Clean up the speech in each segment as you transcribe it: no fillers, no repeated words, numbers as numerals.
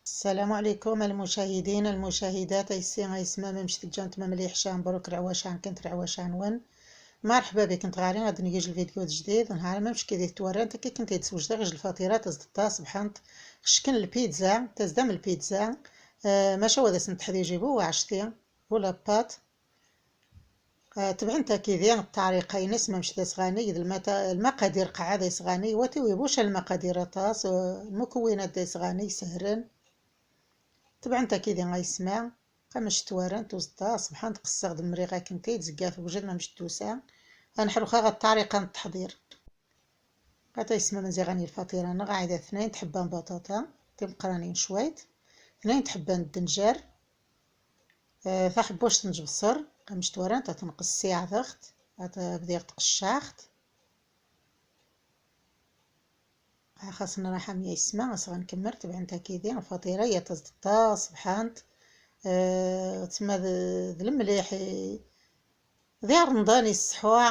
السلام عليكم المشاهدين المشاهدات ايسي غيسما ممشت جانت مليح شان بروك رعواشان كنت رعواشان ون مرحبا بك. كنت غارين غادي نجيج الفيديو جديد نهار ما مش كي توران كي كنت تسوج داغ الفطيرات تزدطا سبحانت شكل البيتزا تزدم البيتزا. ماشي هو داس نتحدي يجيبو وعشتي ولا بات. تبع انت كي ديال الطريقه نسمع مش داس غاني المقادير قاعده يسغاني وتويبوش المقادير تاس المكونات داس غاني سهرن. طبعا انت كي غيسمع قمش توارن توزطا سبحان تقصر دمريغا كنتي تزكا في وجد ما مش توسع. غنحلو خا الطريقه التحضير قاتا يسمى مزيغاني الفطيره انا قاعده اثنين تحبان بطاطا تبقرانين شويت، اثنين تحبان الدنجر، ثحبوش تنجب الصر قمش توارن تنقص ساعه ضغط بدير تقشاخت خاصنا راح ميا يسمع اصلا نكمل. تبع انت كي الفطيره هي تزدطا سبحانت تسمى ذ المليح ذي رمضاني الصحوع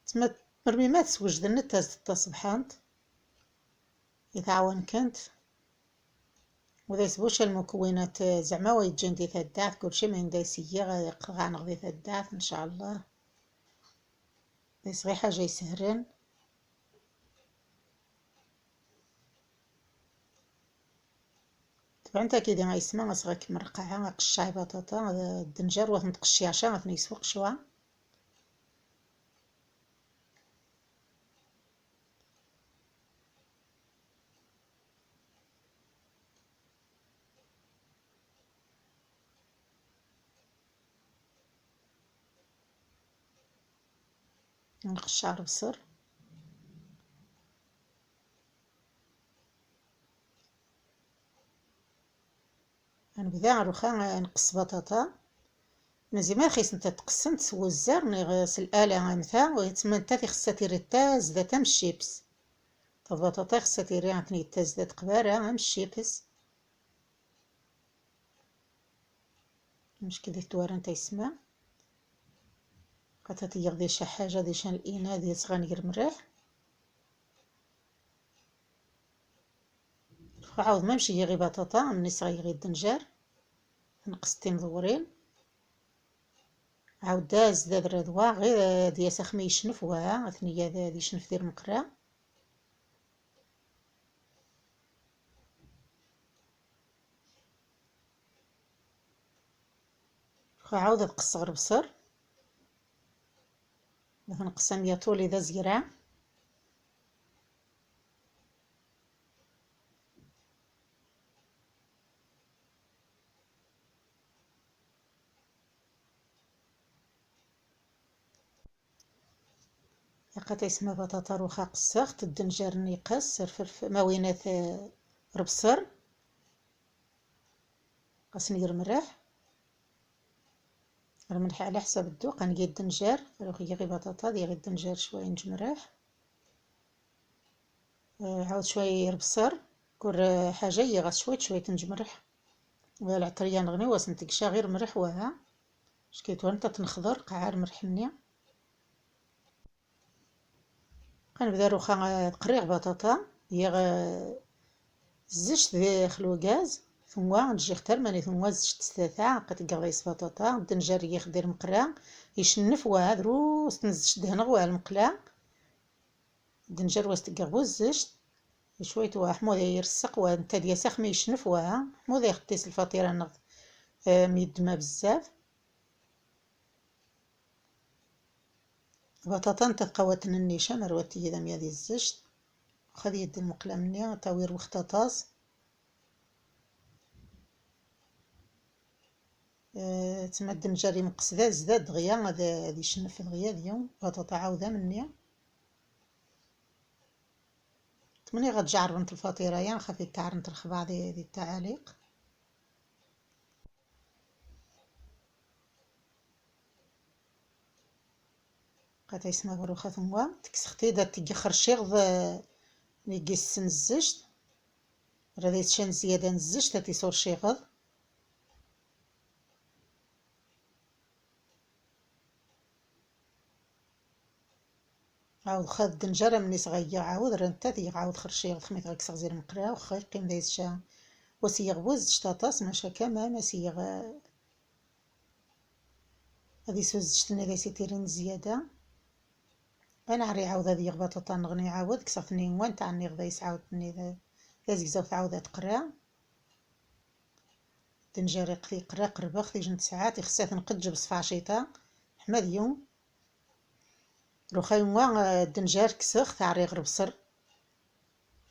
تسمى مرمي ما تسوج النت سبحانت يتعاون كنت وذا يسبوش المكونات زعما ويتجن دي ثداث كل شي من دايسية غنغذي ثداث ان شاء الله يصغي حاجة يسهرن. طبعا انت كي ديما يسمع اصغاك مرقعة قشاي بطاطا الدنجر وث نتقشي عشان غثني يسوق شوا نقشعر بصر نبدا نروخا نقص بطاطا مزي ما خيس نتا تقسم تسوى الزر نغس الآلة غامثا ويتسمى نتا في خصها تيري التاز ذا تم الشيبس البطاطا خصها تيري عتني التاز ذا تقبارة غام الشيبس مش كذا توارن تيسمى قاتا تيغ دي شي حاجة دي شان الإنا دي صغانير مريح عاود ما مشي غي بطاطا مني صغير غي الدنجر نقصتين مدورين عاود داز داد الردوة غير ديا سخمي يشنف وها ثنيا دي يشنف دير مقرا عاود تقصغر بصر مثلا قسم يا طولي ذا زيرا لقيت يسمى بطاطا روخا قسخت الدنجر نيقص الفلفل ماوينات ربصر قسني مريح الملح على حسب الذوق نقي الدنجر غي بطاطا ديال الدنجر شويه نجمرح عاود شويه يربصر كل حاجه يغاس شويه تنجمرح والعطريه نغني واسنتكشا غير مرح وها شكيتو انت تنخضر قعار مرحني كنبدا روخا قريع بطاطا هي زجت ذي خلو غاز ثم نجي اختار ماني ثم زجت ستاثا قد قريس بطاطا الدنجر يخدر مقرا يشنف وهاد روس تنزجت دهنا غوال المقلا الدنجر واست قربوز زجت شوية حموض يرسق وانت ديا سخمي يشنف وها حموض يختيس الفطيرة نغ ميدما بزاف بطاطا نتا تقوات النيشة مرواتي ذا ميا دي الزجت خذ يد المقلة مني تاوير وختطاس تما الدنجر يمقص ذا زداد دغيا هذا يشنف دغيا ديوم بطاطا عاودة مني تمني غتجعر بنت الفطيرة يا خفي تعرن ترخبع ذي التعاليق قاتا يسمى بروخة ثم تكسختي دا تيخر شيغ نيقيس نزجت راه تشان زيادة نزجت تيصور شيغض عاود خاد الدنجرة مني صغير عاود رنتا عاود خرشيغ خميت غاك صغزير مقرا وخا يقيم دايس شا وسيغ بوز شطاطاس ماشا كما ما سيغ هذي سوز شتني ذي سيتيرين زيادة. انا عري عاود هذي بطاطا نغني عاود كسرتني وانت عني غدا يسعاودني ذا زيزاوت عاود تقرا تنجري قثي قرا قربا خذي جنت ساعات يخسات نقد بصفا عشيطة حماد يوم روخا يوا الدنجار كسخ عري غرب بصر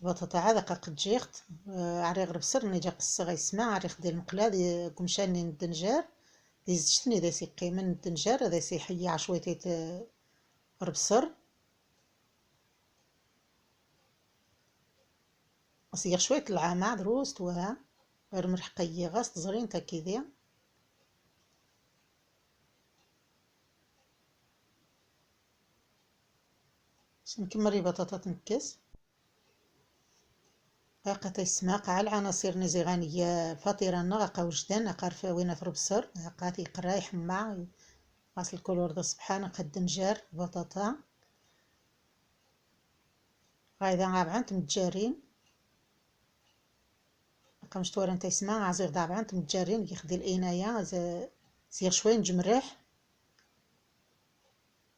بطاطا عاد قد جيخت عري غرب بصر ني جا قصة غيسمع عري خدي المقلا دي قمشاني الدنجار دي زجتني ذا سيقي من الدنجار هذا سيحيي عشويتي غرب بصر أصيغ شوية العامة دروس توها غير مرحقية غاس تزرين تاكيدي نكمل بطاطا تنكس قاقة السماق على العناصر نزيغانية فطيرة نغاقة وجدان قارفة وين ثرب السر قاتي قراي حمى غاس الكولور دا سبحان قد نجار بطاطا غايدا غابعنت متجارين قمش توارن تيسمع عزيغ دابعنت متجارين يخدي الإناية زيغ شوية نجمريح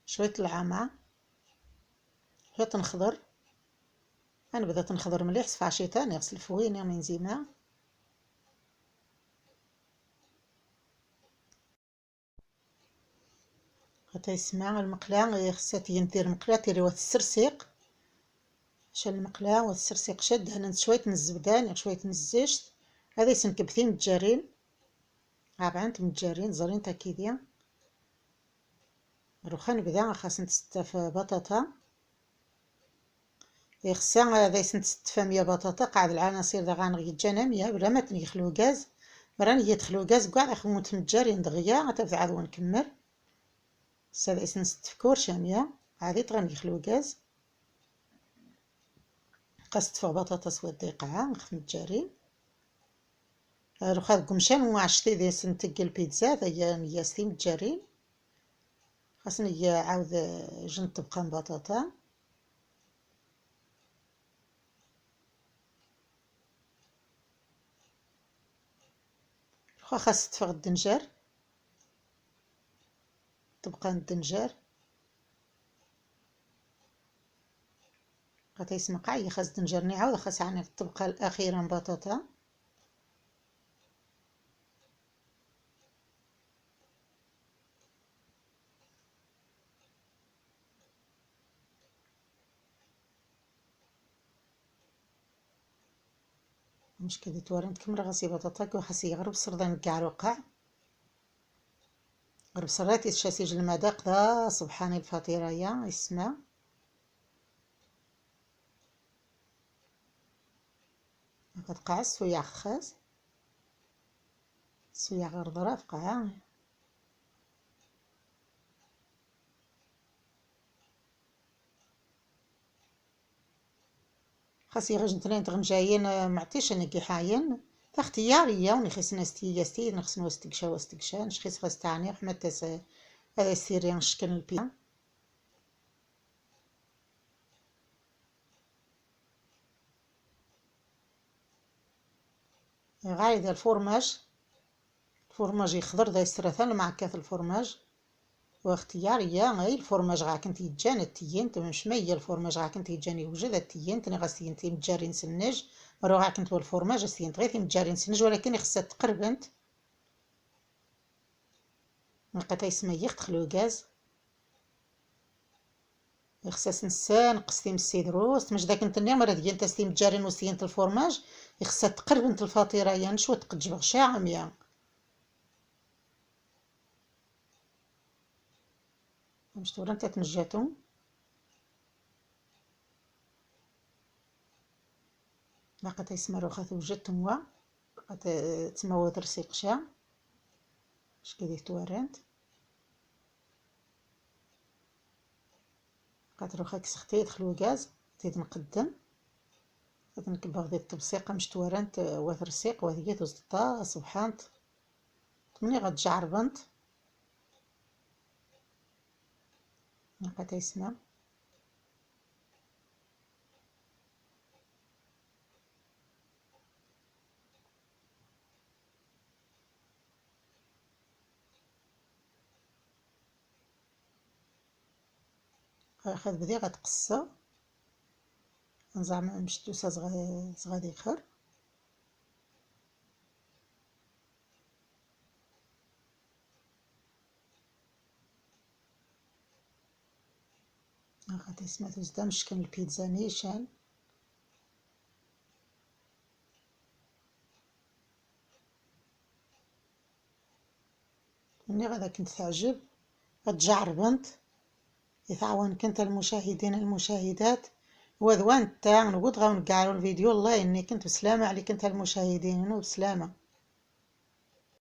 شوية العامة شوية نخضر انا بدات نخضر مليح صفا عشيتان يغسل فوين من زيما حتى يسمع المقلاة خصها يندير مقلاة تيري السرسيق شال المقلاة والسرسيق شد هنا شوية من الزبدان شوية من الزيت هذا يسنكبثين متجارين عابعنت متجارين زرين تاكيديا روخان بدا خاص نتستف بطاطا يخصها هذا يسنتستف مية بطاطا قاعد العناصر دا غانغي جانامية بلا ما تنيخلو غاز مراني يدخلو غاز كاع خموت متجارين دغيا غتبدا عاد ونكمل سادة اسنس تفكور شامية عادي تغني خلو غاز قصت فوق بطاطس وديقعة نخف متجارين روخا قمشان وعشتي ذي سنتق البيتزا ذي نياستي متجارين خاصني عاود جن طبقان بطاطا روخا خاص تفغ الدنجار طبقان الدنجار غاتا يسمى قاعي خاص دنجرني عاود خاص عني الطبقة الأخيرة من بطاطا مش كذا توارنت كمرة غاسي بطاطا وخاص يغرب سردان كاع الوقع غرب سراتي الشاسيج المذاق ذا سبحان الفطيرة يا اسمع كتقع السويع خاص السويع غير ظرف قاع خاص يغج نتنين تغنجايين معتيش انا كي حاين اختيارية وني خصنا استي نخصنا واستكشا نشخيص خاص تعني حمد تس هذا السيري نشكل البيا غايد الفورماج يخضر ذا يسترثل مع كاث الفورماج واختيارية غير الفورماج غا كنت يتجان التيين مش مية الفورماج غا كنت يتجان يوجد التيين تني غاسيين تي متجارين سنج مرو غا كنت والفورماج سيين تغيثي متجارين سنج ولكن يخصها تقربنت نلقى يسمى يختخلو غاز يخصها نسان قصتي من السيدروس مش داك نتنيا مرة ديال تستي متجارين وسيين الفورماج يخصها تقربنت الفطيرة يعني شو تقجبغ شاعمية مش تورن تتنجاتو لقيت يسمى روخا وجدت موا لقيت تسمى وترسي قشا اش كدي تورنت لقيت روخا كسختي يدخلو غاز تيد نقدم تيد نكبغ ديال التبسيقة مش تورنت وترسيق وهي توزطا سبحانت تمني غتجعربنت لقيت يسمى غاخد بدي غتقصى زعما مشتوسة صغادي خير. غادي سمعتو زدا مشكل البيتزا نيشان. مني غادا كنت تعجب غتجعربنت يتعاونك انت المشاهدين المشاهدات وذوان تا نقول غاو نقعروا الفيديو. الله اني كنت بسلامة عليك انت المشاهدين وبسلامة.